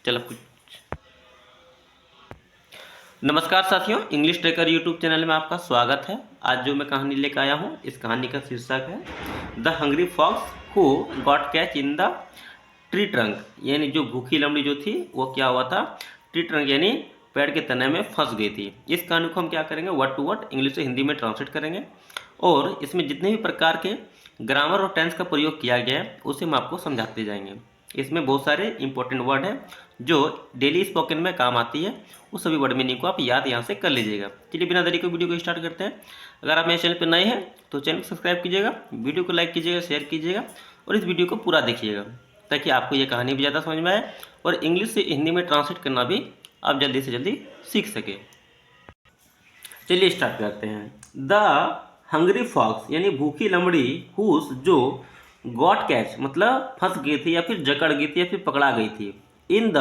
चलो कुछ। नमस्कार साथियों, इंग्लिश ट्रेकर यूट्यूब चैनल में आपका स्वागत है। आज जो मैं कहानी लेकर आया हूँ, इस कहानी का शीर्षक है the hungry fox who got catch in the tree trunk. यानी जो भूखी लमड़ी जो थी वो क्या हुआ था, ट्री ट्रंक यानी पेड़ के तने में फंस गई थी। इस कहानी को हम क्या करेंगे, वर्ड टू वर्ड इंग्लिश से हिंदी में ट्रांसलेट करेंगे और इसमें जितने भी प्रकार के ग्रामर और टेंस का प्रयोग किया गया है उसे हम आपको समझाते जाएंगे। इसमें बहुत सारे इंपॉर्टेंट वर्ड हैं जो डेली स्पोकन में काम आती है। उस सभी वर्ड मीनिंग को आप याद यहाँ से कर लीजिएगा। चलिए बिना देरी को वीडियो को स्टार्ट करते हैं। अगर आप मेरे चैनल पर नए हैं तो चैनल को सब्सक्राइब कीजिएगा, वीडियो को लाइक कीजिएगा, शेयर कीजिएगा और इस वीडियो को पूरा देखिएगा ताकि आपको ये कहानी भी ज़्यादा समझ में आए और इंग्लिश से हिंदी में ट्रांसलेट करना भी आप जल्दी से जल्दी सीख सके। चलिए स्टार्ट करते हैं। द हंग्री फॉक्स यानी भूखी लमड़ी हुस जो गॉट कैच मतलब फंस गई थी या फिर जकड़ गई थी या फिर पकड़ा गई थी इन द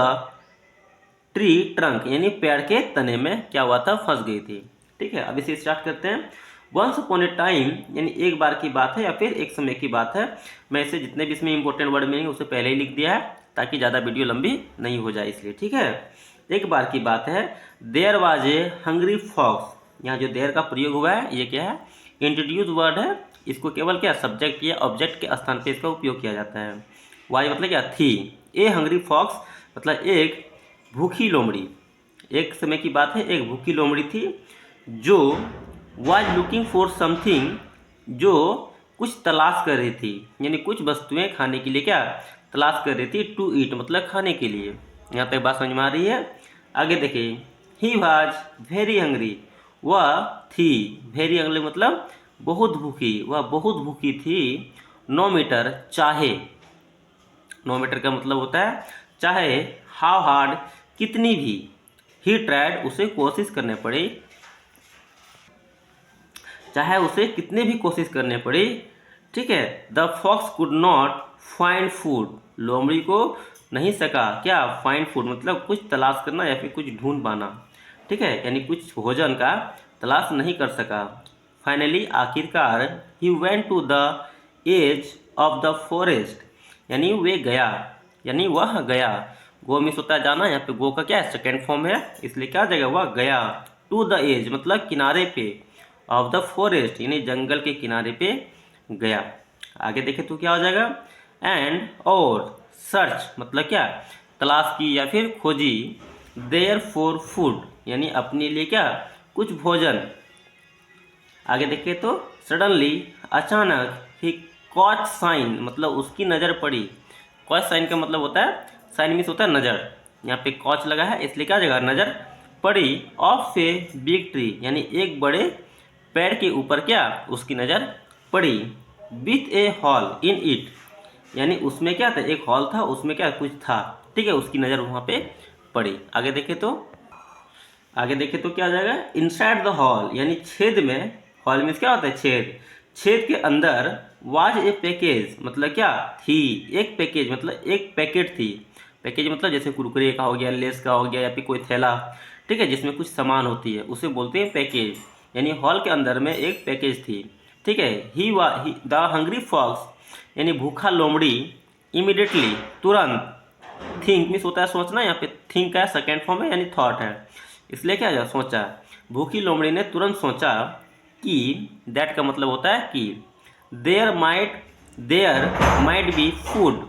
ट्री ट्रंक यानी पेड़ के तने में क्या हुआ था, फंस गई थी। ठीक है, अब इसे स्टार्ट करते हैं। वंस अपॉन ए टाइम यानी एक बार की बात है या फिर एक समय की बात है। मैं इसे जितने भी इसमें इंपॉर्टेंट वर्ड मीनिंग उसे पहले ही लिख दिया है ताकि ज़्यादा वीडियो लंबी नहीं हो जाए इसलिए। ठीक है, एक बार की बात है। There was a hungry fox. यहाँ जो देयर का प्रयोग हुआ है ये क्या है, इंट्रोड्यूस वर्ड है। इसको केवल क्या सब्जेक्ट या ऑब्जेक्ट के स्थान पे इसका उपयोग किया जाता है। वाज मतलब क्या थी। ए हंग्री फॉक्स मतलब एक भूखी लोमड़ी। एक समय की बात है, एक भूखी लोमड़ी थी जो वाज लुकिंग फॉर समथिंग, जो कुछ तलाश कर रही थी यानी कुछ वस्तुएं खाने के लिए क्या तलाश कर रही थी। टू ईट मतलब खाने के लिए। यहाँ तक बात समझ में आ रही है। आगे देखिए, ही वाज वेरी हंग्री, वह थी वेरी हंग्री मतलब बहुत भूखी, वह बहुत भूखी थी। नो मीटर चाहे, नो मीटर का मतलब होता है चाहे, हाउ हार्ड कितनी भी, ही ट्राइड उसे कोशिश करने पड़ी, चाहे उसे कितने भी कोशिश करने पड़ी। ठीक है, the fox could not find food, लोमड़ी को नहीं सका क्या फाइंड फूड मतलब कुछ तलाश करना या फिर कुछ ढूंढ पाना। ठीक है, यानी कुछ भोजन का तलाश नहीं कर सका। फाइनली आखिरकार he went to the edge of the forest यानी वे गया यानी वह गया। गो मिस होता है जाना, यहाँ पे गो का क्या है सेकेंड फॉर्म है इसलिए क्या जगह वह गया। टू द एज मतलब किनारे पे, ऑफ द फॉरेस्ट यानी जंगल के किनारे पे गया। आगे देखे तो क्या हो जाएगा, एंड और सर्च मतलब क्या तलाश की या फिर खोजी। देयर फॉर फूड यानी अपने लिए क्या कुछ भोजन। आगे देखे तो सडनली अचानक ही कॉट साइन मतलब उसकी नज़र पड़ी। कॉच साइन का मतलब होता है, साइन मीन्स होता है नज़र। यहाँ पे कॉच लगा है इसलिए क्या जगह नज़र पड़ी। ऑफ ए बिग ट्री यानी एक बड़े पेड़ के ऊपर क्या उसकी नज़र पड़ी। With A hall in it यानी उसमें क्या था एक हॉल था, उसमें क्या कुछ था। ठीक है, उसकी नज़र वहाँ पे पड़ी। आगे देखे तो क्या आ जाएगा, इनसाइड द हॉल यानी छेद में, हॉल मीन्स क्या होता है छेद, छेद के अंदर वाज ए पैकेज मतलब क्या थी एक पैकेज मतलब एक पैकेट थी। पैकेज मतलब जैसे कुरकुरे का हो गया, लेस का हो गया या फिर कोई थैला। ठीक है, जिसमें कुछ सामान होती है उसे बोलते हैं पैकेज। यानी हॉल के अंदर में एक पैकेज थी। ठीक है, ही द हंग्री फॉक्स यानी भूखा लोमड़ी इमीडिएटली तुरंत, थिंक मीन्स होता है सोचना, यहाँ पे थिंक का सेकेंड फॉर्म है यानी थॉट है इसलिए क्या है सोचा। भूखी लोमड़ी ने तुरंत सोचा कि, दैट का मतलब होता है कि, there might be food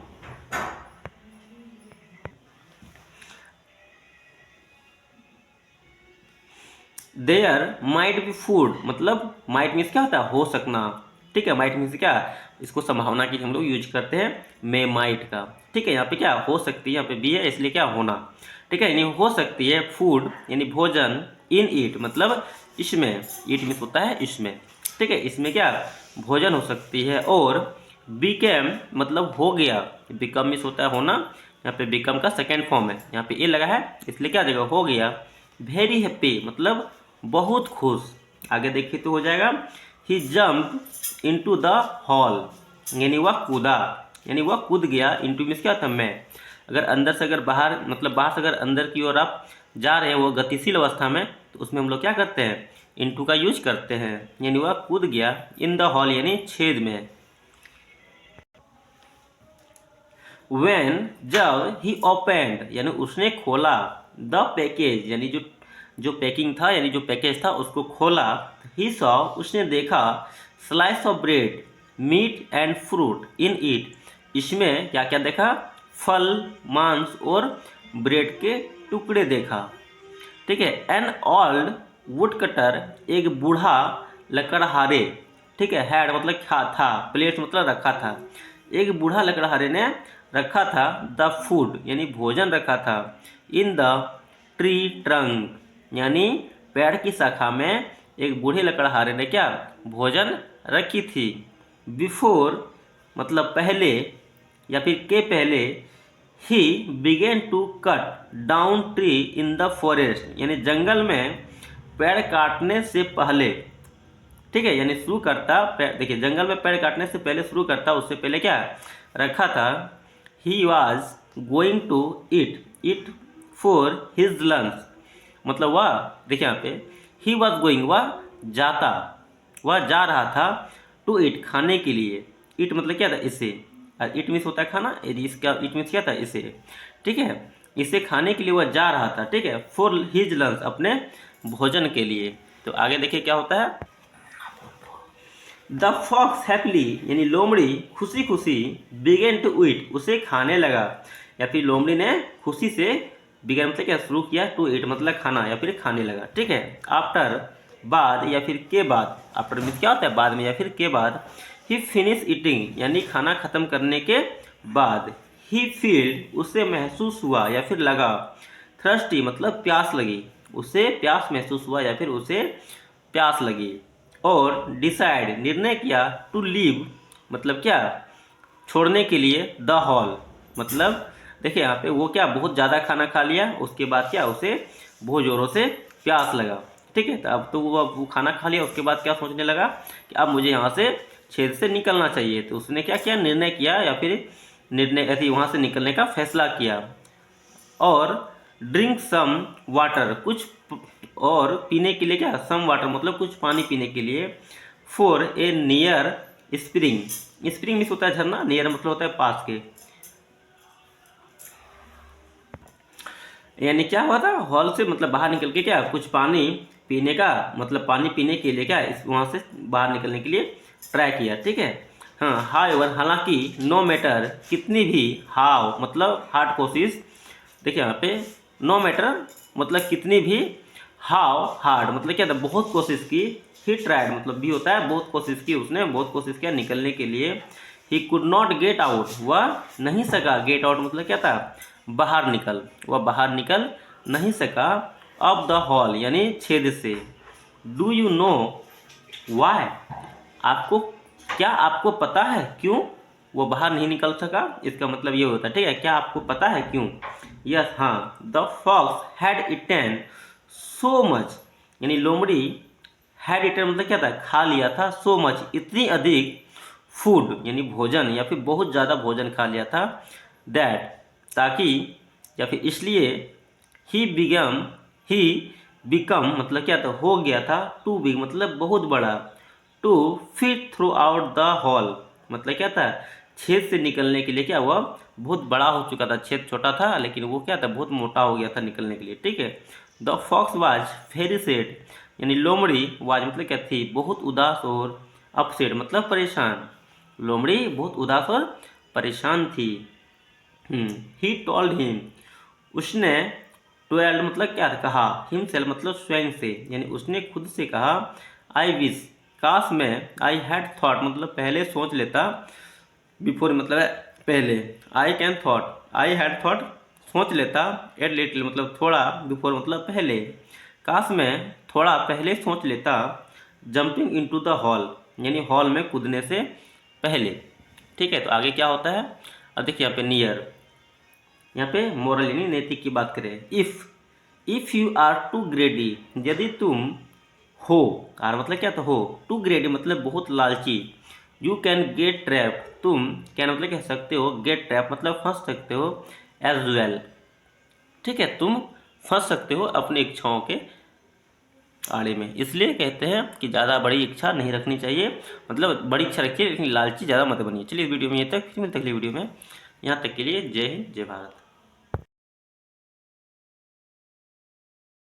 there might be food मतलब माइट मीन्स क्या होता है हो सकना। ठीक है, माइट मीन्स क्या इसको संभावना की हम लोग यूज करते हैं मे माइट का। ठीक है, यहाँ पे क्या हो सकती है, यहाँ पे बी है इसलिए क्या होना। ठीक है, यानी हो सकती है फूड यानी भोजन, इन ईट मतलब इसमें, ईट मीन्स होता है इसमें। ठीक है, इसमें क्या भोजन हो सकती है। और बिकेम मतलब हो गया, बिकम मीन्स होता है होना, यहाँ पे बिकम का सेकेंड फॉर्म है, यहाँ पे ए लगा है इसलिए क्या जगह हो गया। वेरी हैप्पी मतलब बहुत खुश। आगे देखिए तो हो जाएगा, ही जम्प इनटू द हॉल यानी वह कूदा, यानी वह कूद गया। इनटू मीन्स क्या था मैं, अगर अंदर से अगर बाहर मतलब बाहर से अगर अंदर की ओर आप जा रहे हैं वो गतिशील अवस्था में तो उसमें हम लोग क्या करते हैं इनटू का यूज करते हैं। यानी वह कूद गया इन द हॉल यानी छेद में। व्हेन जब ही ओपेंड यानी उसने खोला द पैकेज यानी जो पैकिंग था यानी जो पैकेज था उसको खोला, ही सॉ उसने देखा slice of bread meat and fruit in it, इसमें क्या क्या देखा, फल, मांस और ब्रेड के टुकड़े देखा। ठीक है। एन ओल्ड वुड कटर एक बूढ़ा लकड़हारे, ठीक है, हैड मतलब था, प्लेट मतलब रखा था, एक बूढ़ा लकड़हारे ने रखा था द फूड यानी भोजन रखा था, इन द ट्री ट्रंक यानी पेड़ की शाखा में एक बूढ़े लकड़हारे ने क्या भोजन रखी थी। बिफोर मतलब पहले या फिर के पहले, he began to cut down tree in the forest यानी जंगल में पेड़ काटने से पहले, ठीक है, यानी शुरू करता, देखिए जंगल में पेड़ काटने से पहले शुरू करता, उससे पहले क्या रखा था, he was going to eat for his lunch मतलब वह, देखिए यहाँ पे ही वॉज गोइंग वह जा रहा था, टू इट खाने के लिए, इट मतलब क्या था इसे, इट मीन्स होता है खाना, इसका इट मीन्स क्या था इसे, ठीक है, इसे खाने के लिए वह जा रहा था, ठीक है, फॉर हिज लंच अपने भोजन के लिए। तो आगे देखिए क्या होता है, द फॉक्स हैप्पीली यानी लोमड़ी खुशी खुशी, बिगेन टू ईट उसे खाने लगा, या फिर लोमड़ी ने खुशी से, बिगेन मतलब क्या शुरू किया, टू ईट मतलब खाना या फिर खाने लगा, ठीक है। आफ्टर बाद या फिर के बाद, आफ्टर मीन्स क्या होता है बाद में या फिर के बाद, ही फिनिश ईटिंग यानी खाना खत्म करने के बाद, ही फील्ड उसे महसूस हुआ या फिर लगा, थ्रस्टी मतलब प्यास लगी, उसे प्यास महसूस हुआ या फिर उसे प्यास लगी, और डिसाइड निर्णय किया, टू लीव मतलब क्या छोड़ने के लिए, द हॉल मतलब देखिए यहाँ पे वो क्या बहुत ज़्यादा खाना खा लिया, उसके बाद क्या उसे बहुत ज़ोरों से प्यास लगा, ठीक है। तो अब तो वो खाना खा लिया, उसके बाद क्या सोचने लगा कि अब मुझे यहाँ से छेद से निकलना चाहिए, तो उसने क्या किया निर्णय किया या फिर निर्णय ऐसे वहाँ से निकलने का फैसला किया, और ड्रिंक सम वाटर कुछ और पीने के लिए क्या सम वाटर मतलब कुछ पानी पीने के लिए, for a near spring, spring means होता है झरना, नियर मतलब होता है पास के, यानी क्या हुआ था हॉल से मतलब बाहर निकल के क्या कुछ पानी पीने का मतलब पानी पीने के लिए क्या इस वहाँ से बाहर निकलने के लिए ट्राई किया, ठीक है। हाँ हाउएवर हालांकि, नो मैटर कितनी भी, हाउ मतलब हार्ड कोशिश, देखिए यहाँ पे नो मैटर मतलब कितनी भी, हाउ हार्ड मतलब क्या था बहुत कोशिश की, ही ट्राइड मतलब भी होता है बहुत कोशिश की, उसने बहुत कोशिश किया निकलने के लिए, he could not get out वह नहीं सका, गेट आउट मतलब क्या था बाहर निकल, वह बाहर निकल नहीं सका, ऑफ द हॉल यानी छेद से। डू यू नो वाई आपको क्या आपको पता है क्यों वो बाहर नहीं निकल सका, इसका मतलब ये होता है, ठीक है, क्या आपको पता है क्यों। यस हाँ, the fox had eaten so much यानी लोमड़ी हैड इटन मतलब क्या था खा लिया था, सो मच इतनी अधिक, फूड यानी भोजन या फिर बहुत ज़्यादा भोजन खा लिया था, दैट ताकि या फिर इसलिए, ही बिकम मतलब क्या था हो गया था, टू बिग मतलब बहुत बड़ा, to fit through out the hole मतलब क्या था छेद से निकलने के लिए क्या हुआ बहुत बड़ा हो चुका था, छेद छोटा था लेकिन वो क्या था बहुत मोटा हो गया था निकलने के लिए, ठीक है। The fox was very sad यानी लोमड़ी वाज मतलब क्या थी बहुत उदास, और अपसेट मतलब परेशान, लोमड़ी बहुत उदास और परेशान थी। ही टोल्ड हिम उसने, टोल्ड मतलब क्या कहा, हिमसेल्फ मतलब स्वयं से यानी उसने खुद से कहा, आई विश काश मैं, आई हैड थॉट मतलब पहले सोच लेता, बिफोर मतलब पहले, I can thought I had thought सोच लेता, एट लिटिल मतलब थोड़ा, बिफोर मतलब पहले, काश मैं थोड़ा पहले सोच लेता, जंपिंग इनटू द हॉल यानी हॉल में कूदने से पहले, ठीक है। तो आगे क्या होता है, अब देखिए यहाँ पे नियर, यहाँ पे मोरल यानी नैतिक की बात करें, if you are too greedy यदि तुम हो, आर मतलब क्या तो हो, टू ग्रेडी मतलब बहुत लालची, यू कैन गेट ट्रैप तुम कैन मतलब कह सकते हो, गेट ट्रैप मतलब फंस सकते हो, एज वेल ठीक है, तुम फंस सकते हो अपनी इच्छाओं के आड़े में, इसलिए कहते हैं कि ज़्यादा बड़ी इच्छा नहीं रखनी चाहिए, मतलब बड़ी इच्छा रखिए लेकिन लालची ज़्यादा मत बनिए। चलिए इस वीडियो में ये तक, फिर मिलते अगली वीडियो में, यहाँ तक के लिए जय हिंद, जय भारत।